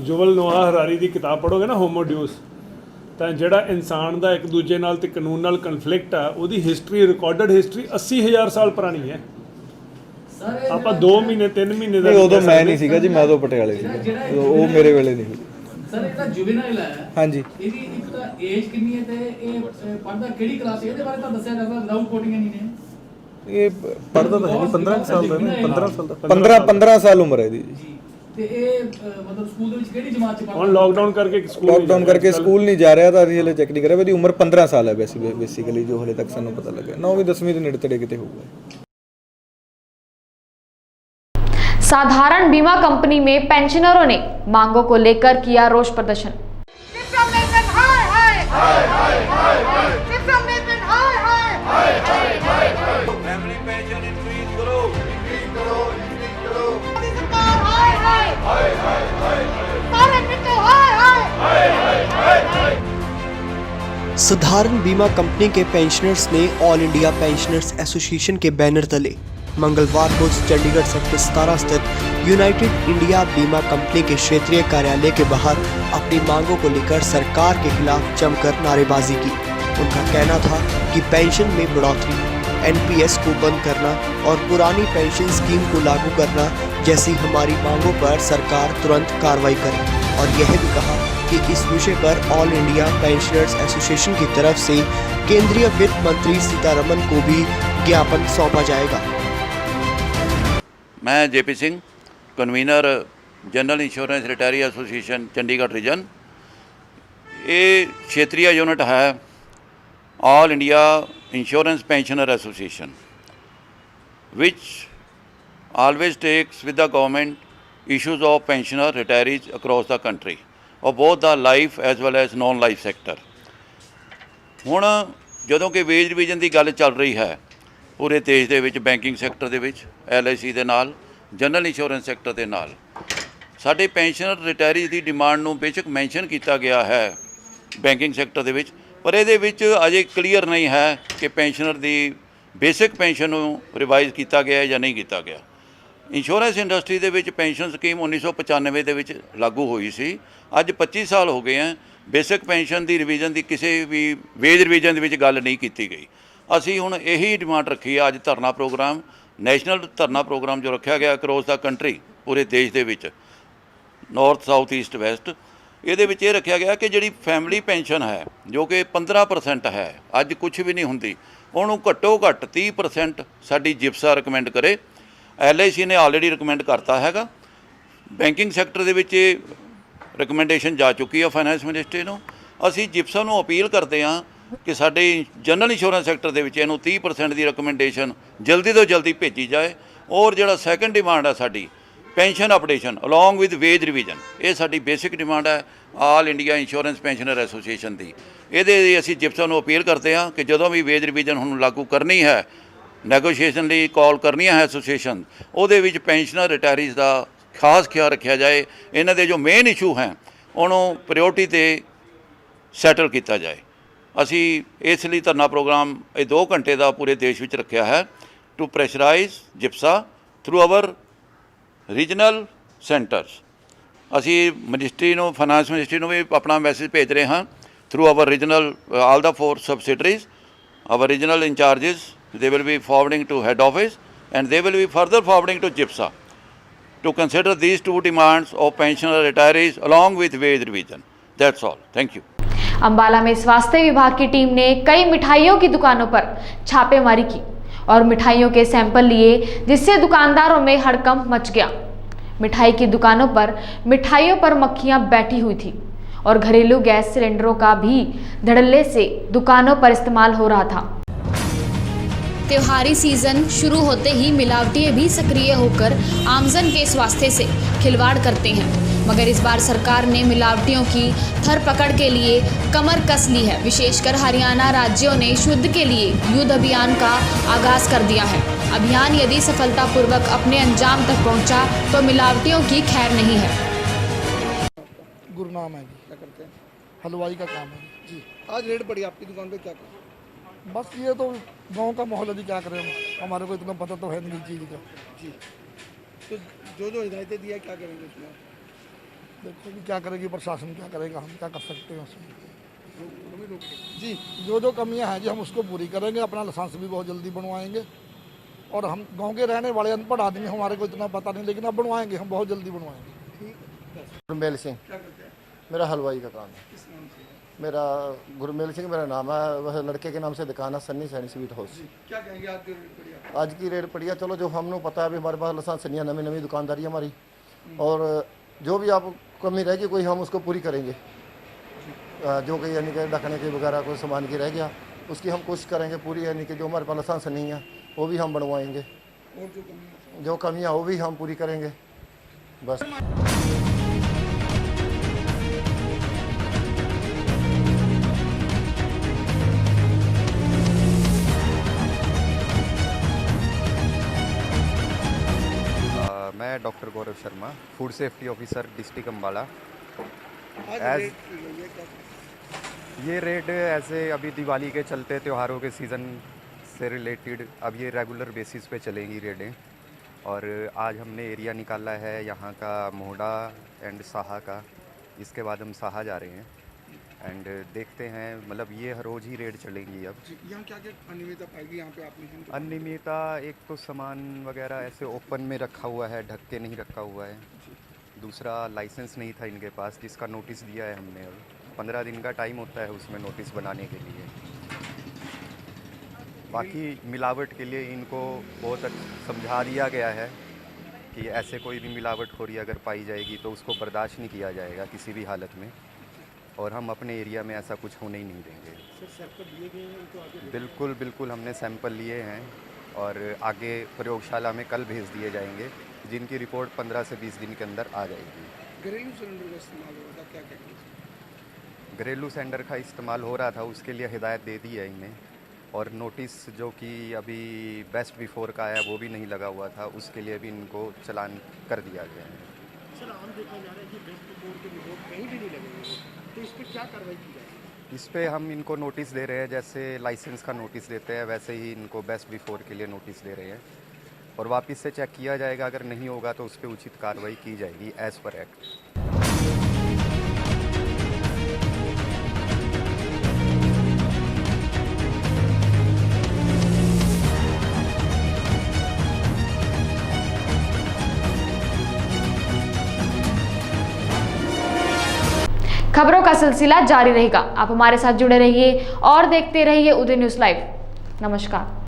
ਯੁਵਲ ਨੋਆ ਹਰਾਰੀ ਦੀ ਕਿਤਾਬ ਪੜ੍ਹੋਗੇ ਨਾ ਹੋਮੋਡਿਊਸ, ਤਾਂ ਜਿਹੜਾ ਇਨਸਾਨ ਦਾ ਇੱਕ ਦੂਜੇ ਨਾਲ ਤੇ ਕਾਨੂੰਨ ਨਾਲ ਕਨਫਲਿਕਟ ਆ, ਉਹਦੀ ਹਿਸਟਰੀ, ਰਿਕਾਰਡਡ ਹਿਸਟਰੀ 80,000 ਸਾਲ ਪੁਰਾਣੀ ਹੈ। ਆਪਾਂ 2 ਮਹੀਨੇ 3 ਮਹੀਨੇ ਦਾ ਉਦੋਂ ਮੈਂ ਨਹੀਂ ਸੀਗਾ ਜੀ, ਮੈਂ ਉਦੋਂ ਪਟਿਆਲੇ ਸੀਗਾ, ਉਹ ਮੇਰੇ ਵੇਲੇ ਨਹੀਂ। ਸਰ ਇਹਦਾ ਜੁਵੇਨਾਈਲ ਹੈ ਹਾਂਜੀ, ਇਹਦੀ ਇੱਕ ਤਾਂ ਏਜ ਕਿੰਨੀ ਹੈ ਤੇ ਇਹ ਪੜ੍ਹਦਾ ਕਿਹੜੀ ਕਲਾਸ ਹੈ, ਇਹਦੇ ਬਾਰੇ ਤਾਂ ਦੱਸਿਆ ਜਾਂਦਾ। ਲਵ ਕੋਟਿੰਗ ਨਹੀਂ ਨੇ ਇਹ ਪੜ੍ਹਦਾ ਤਾਂ ਹੈ ਜੀ 15 ਸਾਲ ਦਾ, 15 ਸਾਲ ਦਾ, 15 ਸਾਲ ਉਮਰ ਹੈ ਇਹਦੀ ਜੀ। ਤੇ ਇਹ ਮਤਲਬ ਸਕੂਲ ਦੇ ਵਿੱਚ ਕਿਹੜੀ ਜਮਾਤ ਚ ਪੜ੍ਹਦਾ? ਹੁਣ ਲਾਕਡਾਊਨ ਕਰਕੇ ਸਕੂਲ ਨਹੀਂ ਜਾ ਰਿਹਾ, ਤਾਂ ਅਸੀਂ ਹਲੇ ਚੈੱਕ ਨਹੀਂ ਕਰਿਆ। ਇਹਦੀ ਉਮਰ 15 ਸਾਲ ਹੈ ਬੇਸਿਕਲੀ, ਜੋ ਹਲੇ ਤੱਕ ਸਾਨੂੰ ਪਤਾ ਲੱਗਿਆ। 9ਵੀਂ 10ਵੀਂ ਦੇ ਨੇੜੇ ਤੇੜੇ ਕਿਤੇ ਹੋਊਗਾ। साधारण बीमा कंपनी में पेंशनरों ने मांगों को लेकर किया रोष प्रदर्शन। साधारण बीमा कंपनी के पेंशनर्स ने ऑल इंडिया पेंशनर्स एसोसिएशन के बैनर तले मंगलवार को चंडीगढ़ सेक्टर 17 स्थित यूनाइटेड इंडिया बीमा कंपनी के क्षेत्रीय कार्यालय के बाहर अपनी मांगों को लेकर सरकार के खिलाफ जमकर नारेबाजी की। उनका कहना था कि पेंशन में बढ़ोतरी, NPS को बंद करना और पुरानी पेंशन स्कीम को लागू करना जैसी हमारी मांगों पर सरकार तुरंत कार्रवाई करे। और यह भी कहा कि इस विषय पर ऑल इंडिया पेंशनर्स एसोसिएशन की तरफ से केंद्रीय वित्त मंत्री सीतारमन को भी ज्ञापन सौंपा जाएगा। मैं JP Singh, convener general insurance retiree association Chandigarh region. ये क्षेत्रीय यूनिट है all India insurance pensioner association, which always takes with the government issues of pensioner retirees across the country of both the life as well as non-life sector। ਹੁਣ ਜਦੋਂ ਕਿ veg revision ਦੀ ਗੱਲ ਚੱਲ ਰਹੀ ਹੈ ਪੂਰੇ ਦੇਸ਼ ਦੇ ਵਿੱਚ, ਬੈਂਕਿੰਗ ਸੈਕਟਰ ਦੇ ਵਿੱਚ, LIC ਦੇ ਨਾਲ, ਜਨਰਲ ਇੰਸ਼ੋਰੈਂਸ ਸੈਕਟਰ ਦੇ ਨਾਲ, ਸਾਡੇ ਪੈਨਸ਼ਨਰ ਰਿਟਾਇਰੀਜ਼ ਦੀ ਡਿਮਾਂਡ ਨੂੰ ਬੇਸ਼ੱਕ ਮੈਂਸ਼ਨ ਕੀਤਾ ਗਿਆ ਹੈ ਬੈਂਕਿੰਗ ਸੈਕਟਰ ਦੇ ਵਿੱਚ, ਪਰ ਇਹਦੇ ਵਿੱਚ ਅਜੇ ਕਲੀਅਰ ਨਹੀਂ ਹੈ ਕਿ ਪੈਨਸ਼ਨਰ ਦੀ ਬੇਸਿਕ ਪੈਨਸ਼ਨ ਨੂੰ ਰਿਵਾਈਜ਼ ਕੀਤਾ ਗਿਆ ਜਾਂ ਨਹੀਂ ਕੀਤਾ ਗਿਆ। ਇੰਸ਼ੋਰੈਂਸ ਇੰਡਸਟਰੀ ਦੇ ਵਿੱਚ ਪੈਨਸ਼ਨ ਸਕੀਮ 1995 ਦੇ ਵਿੱਚ ਲਾਗੂ ਹੋਈ ਸੀ। ਅੱਜ 25 ਸਾਲ ਹੋ ਗਏ ਹੈ, ਬੇਸਿਕ ਪੈਨਸ਼ਨ ਦੀ ਰਿਵੀਜ਼ਨ ਦੀ ਕਿਸੇ ਵੀ ਵੇਜ ਰਿਵੀਜ਼ਨ ਦੇ ਵਿੱਚ ਗੱਲ ਨਹੀਂ ਕੀਤੀ ਗਈ। ਅਸੀਂ ਹੁਣ ਇਹੀ ਡਿਮਾਂਡ ਰੱਖੀ ਹੈ। ਅੱਜ ਧਰਨਾ ਪ੍ਰੋਗਰਾਮ, ਨੈਸ਼ਨਲ ਧਰਨਾ ਪ੍ਰੋਗਰਾਮ ਜੋ ਰੱਖਿਆ ਗਿਆ ਅਕਰੋਸ ਦਾ ਕੰਟਰੀ, ਪੂਰੇ ਦੇਸ਼ ਦੇ ਵਿੱਚ, ਨਾਰਥ, ਸਾਊਥ, ਈਸਟ, ਵੈਸਟ, ਇਹਦੇ ਵਿੱਚ ਇਹ ਰੱਖਿਆ ਗਿਆ ਕਿ ਜਿਹੜੀ ਫੈਮਿਲੀ ਪੈਨਸ਼ਨ ਹੈ ਜੋ ਕਿ 15% ਹੈ, ਅੱਜ ਕੁਝ ਵੀ ਨਹੀਂ ਹੁੰਦੀ, ਉਹਨੂੰ ਘੱਟੋ ਘੱਟ 30% ਸਾਡੀ ਜਿਪਸਾ ਰਿਕਮੈਂਡ ਕਰੇ। LIC ਨੇ ਆਲਰੇਡੀ ਰਿਕਮੈਂਡ ਕਰਤਾ ਹੈਗਾ। ਬੈਂਕਿੰਗ ਸੈਕਟਰ ਦੇ ਵਿੱਚ ਇਹ ਰਿਕਮੈਂਡੇਸ਼ਨ ਜਾ ਚੁੱਕੀ ਹੈ ਫਾਈਨੈਂਸ ਮਿਨਿਸਟਰੀ ਨੂੰ। ਅਸੀਂ ਜਿਪਸਾ ਨੂੰ ਅਪੀਲ ਕਰਦੇ ਹਾਂ ਕਿ ਸਾਡੇ ਜਨਰਲ ਇੰਸ਼ੋਰੈਂਸ ਸੈਕਟਰ ਦੇ ਵਿੱਚ ਇਹਨੂੰ 30% ਦੀ ਰਿਕਮੈਂਡੇਸ਼ਨ ਜਲਦੀ ਤੋਂ ਜਲਦੀ ਭੇਜੀ ਜਾਏ। ਔਰ ਜਿਹੜਾ ਸੈਕੰਡ ਡਿਮਾਂਡ ਹੈ ਸਾਡੀ, pension updation along with wage revision, ਇਹ ਸਾਡੀ ਬੇਸਿਕ ਡਿਮਾਂਡ ਹੈ all India insurance pensioner association ਦੀ। ਇਹਦੇ ਲਈ ਅਸੀਂ ਜਿਪਸਾ ਨੂੰ ਅਪੀਲ ਕਰਦੇ ਹਾਂ ਕਿ ਜਦੋਂ ਵੀ ਵੇਜ ਰਿਵੀਜ਼ਨ ਹੁਣ ਲਾਗੂ ਕਰਨੀ ਹੈ, ਨੈਗੋਸ਼ੀਏਸ਼ਨ ਲਈ ਕਾਲ ਕਰਨੀ ਹੈ ਐਸੋਸੀਏਸ਼ਨ, ਉਹਦੇ ਵਿੱਚ ਪੈਨਸ਼ਨਰ ਰਿਟਾਇਰੀਜ਼ ਦਾ ਖਾਸ ਖਿਆਲ ਰੱਖਿਆ ਜਾਏ। ਇਹਨਾਂ ਦੇ ਜੋ ਮੇਨ ਇਸ਼ੂ ਹੈ ਉਹਨੂੰ ਪ੍ਰਾਇਓਰਟੀ 'ਤੇ ਸੈਟਲ ਕੀਤਾ ਜਾਏ। ਅਸੀਂ ਇਸ ਲਈ ਧਰਨਾ ਪ੍ਰੋਗਰਾਮ ਇਹ 2 ਘੰਟੇ ਦਾ ਪੂਰੇ ਦੇਸ਼ ਵਿੱਚ ਰੱਖਿਆ ਹੈ to pressurise GIPSA through our regional centres. ਅਸੀਂ ਮਿਨਿਸਟਰੀ ਨੂੰ, ਫਾਈਨੈਂਸ ਮਿਨਿਸਟਰੀ ਨੂੰ ਵੀ ਆਪਣਾ ਮੈਸੇਜ ਭੇਜ ਰਹੇ ਹਾਂ ਥਰੂ ਆਵਰ ਰੀਜਨਲ ਆਲ ਦਾ 4 subsidiaries, our regional incharges, they will be forwarding to head office and they will be further forwarding to JIPSA to consider these 2 demands of pensioner retirees along with wage revision. That's all. Thank you. Ambala में स्वास्थ्य विभाग की team ने कई मिठाइयों की दुकानों पर छापेमारी की और मिठाइयों के सैंपल लिए, जिससे दुकानदारों में हड़कंप मच गया। मिठाई की दुकानों पर मिठाइयों पर मक्खियां बैठी हुई थी और घरेलू गैस सिलेंडरों का भी धड़ल्ले से दुकानों पर इस्तेमाल हो रहा था। त्योहारी सीजन शुरू होते ही मिलावटिए भी सक्रिय होकर आमजन के स्वास्थ्य से खिलवाड़ करते हैं, मगर इस बार सरकार ने मिलावटियों की धर पकड़ के लिए कमर कस ली है। विशेषकर हरियाणा राज्यों ने शुद्ध के लिए युद्ध अभियान का आगाज कर दिया है। अभियान यदि सफलतापूर्वक अपने अंजाम तक पहुंचा तो मिलावटियों की खैर नहीं है। गुरनाम है जी, क्या करते हैं? हलवाई का काम है जी। आज रेड पड़ी आपकी दुकान पे, क्या करें? बस ये तो गांव का माहौल है, क्या करें हमारे को इतना पता तो है नहीं चीज़ का। जी, तो जो हिदायतें दिया क्या करेंगे उसमें? देखो कि क्या करेगी प्रशासन, क्या करेगा, हम क्या कर सकते हैं उसमें। जी, जो कमियां हैं जी हम उसको पूरी करेंगे। अपना लाइसेंस भी बहुत जल्दी बनवाएंगे और हम गांव के रहने वाले अनपढ़ आदमी, हमारे को इतना पता नहीं, लेकिन अब बनवाएंगे, हम बहुत जल्दी बनवाएंगे। गुरमेल सिंह क्या करते हैं? मेरा हलवाई का काम है। किस नाम से? मेरा गुरमेल सिंह मेरा नाम है। वह लड़के के नाम से दुकान है, सन्नी सैनी स्वीट हाउस। क्या कहेंगे आज के रेट बढ़िया? आज की रेट बढ़िया। चलो जो हमने पता है, अभी हमारे पास लाइसेंस नहीं है, नवी नवी दुकानदारी है हमारी, और जो भी आप कमी रहेगी कोई हम उसको पूरी करेंगे। जो कि यानी कि ढकने के वगैरह कोई सामान की रह गया उसकी हम कोशिश करेंगे पूरी, यानी कि जो हमारे पास लाइसेंस नहीं है वो भी हम बनवाएंगे, और जो कमियाँ वो भी हम पूरी करेंगे बस। मैं doctor Gaurav Sharma, food safety officer district Ambala. ये रेट ऐसे अभी दिवाली के चलते त्योहारों के सीज़न से रिलेटेड अब ये रेगुलर बेसिस पे चलेंगी रेडें। और आज हमने एरिया निकाला है यहाँ का मोहडा एंड साहा का, इसके बाद हम साहा जा रहे हैं एंड देखते हैं, मतलब ये हर रोज़ ही रेड चलेंगी। अब यहाँ क्या क्या अनियमितता पाएगी यहाँ पे आपने? अनियमितता एक तो सामान वगैरह ऐसे ओपन में रखा हुआ है, ढक के नहीं रखा हुआ है। दूसरा लाइसेंस नहीं था इनके पास, जिसका नोटिस दिया है हमने। अब 15 दिन का टाइम होता है उसमें नोटिस बनाने के लिए। बाकी मिलावट के लिए इनको बहुत समझा दिया गया है कि ऐसे कोई भी मिलावटखोरी अगर पाई जाएगी तो उसको बर्दाश्त नहीं किया जाएगा किसी भी हालत में, और हम अपने एरिया में ऐसा कुछ होने ही नहीं देंगे। सर, सैंपल दिए गए हैं तो आगे? बिल्कुल बिल्कुल, हमने सैंपल लिए हैं और आगे प्रयोगशाला में कल भेज दिए जाएंगे, जिनकी रिपोर्ट 15 से 20 दिन के अंदर आ जाएगी। घरेलू सिलेंडर का इस्तेमाल हो रहा था, क्या कहेंगे? घरेलू सिलेंडर का इस्तेमाल हो रहा था, उसके लिए हिदायत दे दी है इन्हें, और नोटिस जो कि अभी बेस्ट बिफोर का आया वो भी नहीं लगा हुआ था, उसके लिए भी इनको चालान कर दिया गया है। सर, आम देखा जा रहा है कि बेस्ट बिफोर के रिपोर्ट कहीं भी नहीं लगेंगे, तो इस पर क्या कार्रवाई की जाएगी? इस पे हम इनको नोटिस दे रहे हैं, जैसे लाइसेंस का नोटिस देते हैं वैसे ही इनको बेस्ट बिफोर के लिए नोटिस दे रहे हैं, और वापस से चेक किया जाएगा। अगर नहीं होगा तो उस पर उचित कार्रवाई की जाएगी एज़ पर एक्ट। खबरों का सिलसिला जारी रहेगा। आप हमारे साथ जुड़े रहिए और देखते रहिए उदय न्यूज़ लाइव। नमस्कार।